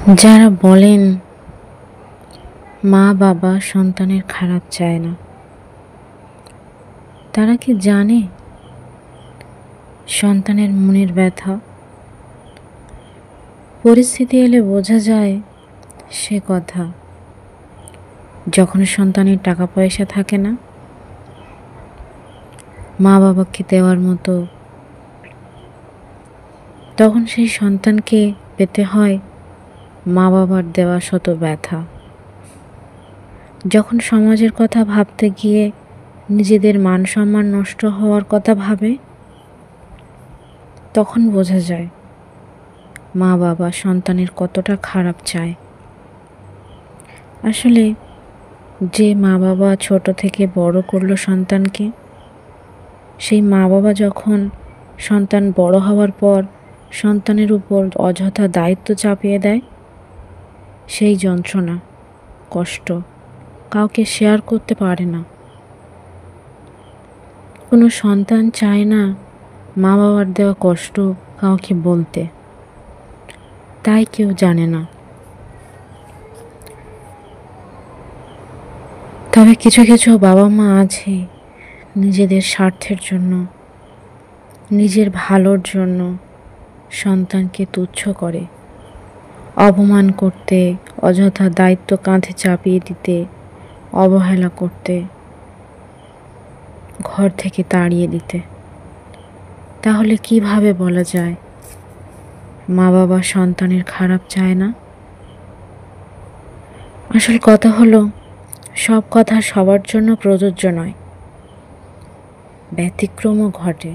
যারা বলেন মা বাবা সন্তানের খারাপ চায় না, তারা কি জানে সন্তানের মনের ব্যথা? পরিস্থিতি এলে বোঝা যায় সে কথা। যখন সন্তানের টাকা পয়সা থাকে না, মা বাবাকে দেওয়ার মতো, তখন সেই সন্তানকে পেতে হয় মা বাবার দেওয়া শত ব্যথা। যখন সমাজের কথা ভাবতে গিয়ে নিজেদের মান সম্মান নষ্ট হওয়ার কথা ভাবে, তখন বোঝা যায় মা বাবা সন্তানের কতটা খারাপ চায়। আসলে যে মা বাবা ছোট থেকে বড় করলো সন্তানকে, সেই মা বাবা যখন সন্তান বড় হওয়ার পর সন্তানের উপর অযথা দায়িত্ব চাপিয়ে দেয়, সেই যন্ত্রণা, কষ্ট কাউকে শেয়ার করতে পারে না। কোনো সন্তান চায় না মা বাবার দেওয়া কষ্ট কাউকে বলতে, তাই কেউ জানে না। তবে কিছু কিছু বাবা মা আছে নিজেদের স্বার্থের জন্য, নিজের ভালোর জন্য সন্তানকে তুচ্ছ করে, অপমান করতে, অযথা দায়িত্ব কাঁধে চাপিয়ে দিতে, অবহেলা করতে, ঘর থেকে তাড়িয়ে দিতে। তাহলে কিভাবে বলা যায় মা বাবা সন্তানের খারাপ চায় না? আসল কথা হলো, সব কথা সবার জন্য প্রযোজ্য নয়, ব্যতিক্রমও ঘটে।